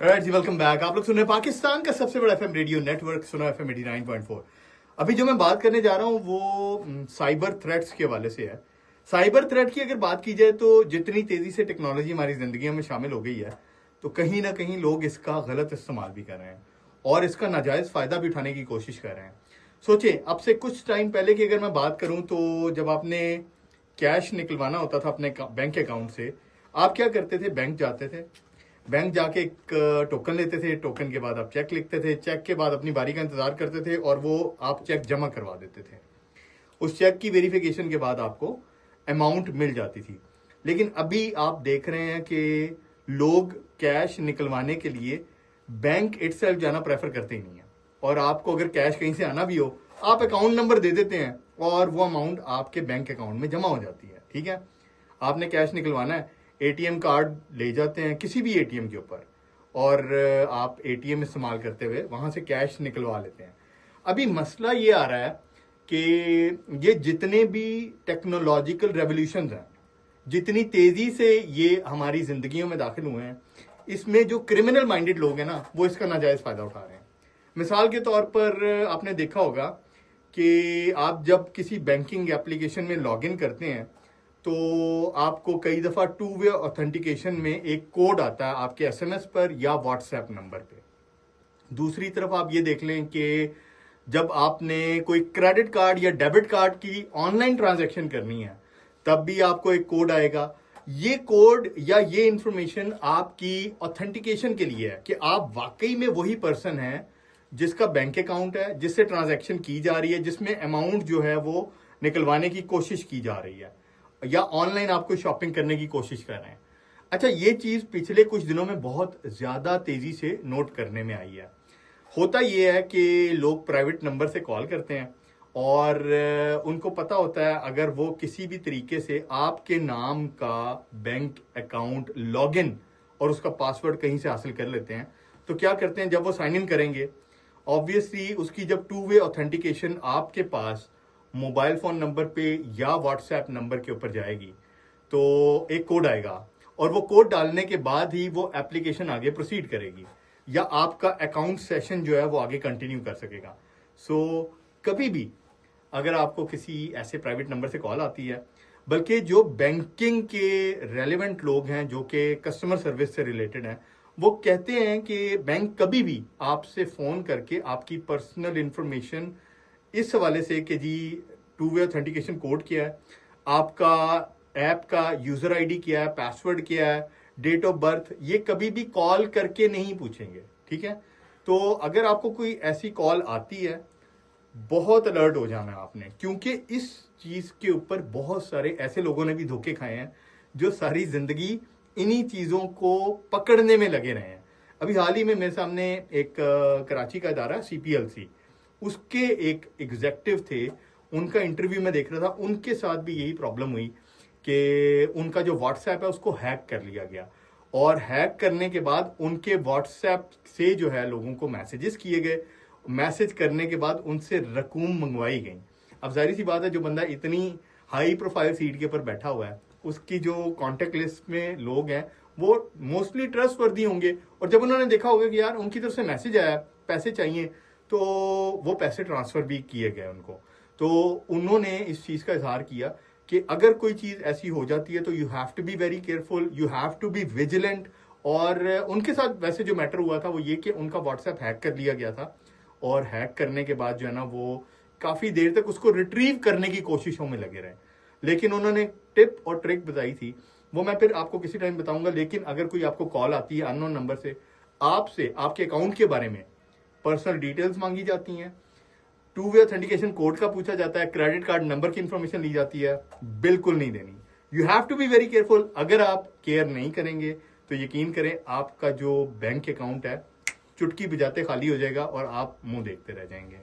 Right जी, welcome back. आप लोग सुन रहे हैं पाकिस्तान का सबसे बड़ा एफएम रेडियो नेटवर्क सुनो एफएम 89.4। अभी जो मैं बात करने जा रहा हूं वो साइबर थ्रेट्स के हवाले से है। साइबर थ्रेट की अगर बात की जाए तो जितनी तेजी से टेक्नोलॉजी हमारी जिंदगी में शामिल हो गई है, तो कहीं ना कहीं लोग इसका गलत इस्तेमाल भी कर रहे हैं और इसका नाजायज फायदा भी उठाने की कोशिश कर रहे हैं। सोचिए, अब से कुछ टाइम पहले की अगर मैं बात करूं तो जब आपने कैश निकलवाना होता था अपने बैंक अकाउंट से, आप क्या करते थे? बैंक जाते थे, बैंक जाके एक टोकन लेते थे, टोकन के बाद आप चेक लिखते थे, चेक के बाद अपनी बारी का इंतजार करते थे और वो आप चेक जमा करवा देते थे। उस चेक की वेरिफिकेशन के बाद आपको अमाउंट मिल जाती थी। लेकिन अभी आप देख रहे हैं कि लोग कैश निकलवाने के लिए बैंक इटसेल्फ जाना प्रेफर करते ही नहीं है। और आपको अगर कैश कहीं से आना भी हो, आप अकाउंट नंबर दे देते हैं और वो अमाउंट आपके बैंक अकाउंट में जमा हो जाती है। ठीक है, आपने कैश निकलवाना है, एटीएम कार्ड ले जाते हैं किसी भी एटीएम के ऊपर और आप एटीएम इस्तेमाल करते हुए वहां से कैश निकलवा लेते हैं। अभी मसला ये आ रहा है कि ये जितने भी टेक्नोलॉजिकल रेवोल्यूशंस हैं, जितनी तेजी से ये हमारी जिंदगियों में दाखिल हुए हैं, इसमें जो क्रिमिनल माइंडेड लोग हैं ना, वो इसका नाजायज फायदा उठा रहे हैं। मिसाल के तौर पर आपने देखा होगा कि आप जब किसी बैंकिंग एप्लीकेशन में लॉगिन करते हैं तो आपको कई दफा टू वे ऑथेंटिकेशन में एक कोड आता है आपके एसएमएस पर या व्हाट्सएप नंबर पे। दूसरी तरफ आप ये देख लें कि जब आपने कोई क्रेडिट कार्ड या डेबिट कार्ड की ऑनलाइन ट्रांजैक्शन करनी है, तब भी आपको एक कोड आएगा। ये कोड या ये इंफॉर्मेशन आपकी ऑथेंटिकेशन के लिए है कि आप वाकई में वही पर्सन है जिसका बैंक अकाउंट है, जिससे ट्रांजैक्शन की जा रही है, जिसमें अमाउंट जो है वो निकलवाने की कोशिश की जा रही है या ऑनलाइन आपको शॉपिंग करने की कोशिश कर रहे हैं। अच्छा, ये चीज पिछले कुछ दिनों में बहुत ज्यादा तेजी से नोट करने में आई है। होता यह है कि लोग प्राइवेट नंबर से कॉल करते हैं और उनको पता होता है अगर वो किसी भी तरीके से आपके नाम का बैंक अकाउंट लॉगिन और उसका पासवर्ड कहीं से हासिल कर लेते हैं, तो क्या करते हैं, जब वो साइन इन करेंगे, ऑब्वियसली उसकी जब टू वे ऑथेंटिकेशन आपके पास मोबाइल फोन नंबर पे या व्हाट्सएप नंबर के ऊपर जाएगी तो एक कोड आएगा और वो कोड डालने के बाद ही वो एप्लीकेशन आगे प्रोसीड करेगी या आपका अकाउंट सेशन जो है वो आगे कंटिन्यू कर सकेगा। कभी भी अगर आपको किसी ऐसे प्राइवेट नंबर से कॉल आती है, बल्कि जो बैंकिंग के रेलेवेंट लोग हैं जो कि कस्टमर सर्विस से रिलेटेड हैं, वो कहते हैं कि बैंक कभी भी आपसे फोन करके आपकी पर्सनल इंफॉर्मेशन इस हवाले से कि जी टू वे ऑथेंटिकेशन कोड क्या है, आपका ऐप का यूजर आईडी क्या है, पासवर्ड क्या है, डेट ऑफ बर्थ, ये कभी भी कॉल करके नहीं पूछेंगे। ठीक है, तो अगर आपको कोई ऐसी कॉल आती है, बहुत अलर्ट हो जाना है आपने, क्योंकि इस चीज के ऊपर बहुत सारे ऐसे लोगों ने भी धोखे खाए हैं जो सारी जिंदगी इन्हीं चीजों को पकड़ने में लगे रहे हैं। अभी हाल ही में मेरे सामने एक कराची का इदारा सीपीएलसी, उसके एक एग्जेक्टिव थे, उनका इंटरव्यू में देख रहा था, उनके साथ भी यही प्रॉब्लम हुई कि उनका जो व्हाट्सएप है उसको हैक कर लिया गया और हैक करने के बाद उनके व्हाट्सएप से जो है लोगों को मैसेजेस किए गए, मैसेज करने के बाद उनसे रकूम मंगवाई गई। अब जाहिर सी बात है, जो बंदा इतनी हाई प्रोफाइल सीट के ऊपर बैठा हुआ है, उसकी जो कॉन्टेक्ट लिस्ट में लोग हैं वो मोस्टली ट्रस्टवर्दी होंगे और जब उन्होंने देखा होगा कि यार उनकी तरफ से मैसेज आया, पैसे चाहिए, तो वो पैसे ट्रांसफर भी किए गए उनको। तो उन्होंने इस चीज का इजहार किया कि अगर कोई चीज ऐसी हो जाती है तो you have to be very careful, you have to be vigilant. और उनके साथ वैसे जो मैटर हुआ था वो ये कि उनका व्हाट्सएप हैक कर लिया गया था और हैक करने के बाद जो है ना वो काफी देर तक उसको रिट्रीव करने की कोशिशों में लगे रहे। लेकिन उन्होंने टिप और ट्रिक बताई थी, वो मैं फिर आपको किसी टाइम बताऊंगा। लेकिन अगर कोई आपको कॉल आती है अननोन नंबर से, आपसे आपके अकाउंट के बारे में पर्सनल डिटेल्स मांगी जाती हैं, टू वे ऑथेंटिकेशन कोड का पूछा जाता है, क्रेडिट कार्ड नंबर की इंफॉर्मेशन ली जाती है, बिल्कुल नहीं देनी। You have to be very careful. अगर आप केयर नहीं करेंगे तो यकीन करें आपका जो बैंक अकाउंट है चुटकी बजाते खाली हो जाएगा और आप मुंह देखते रह जाएंगे।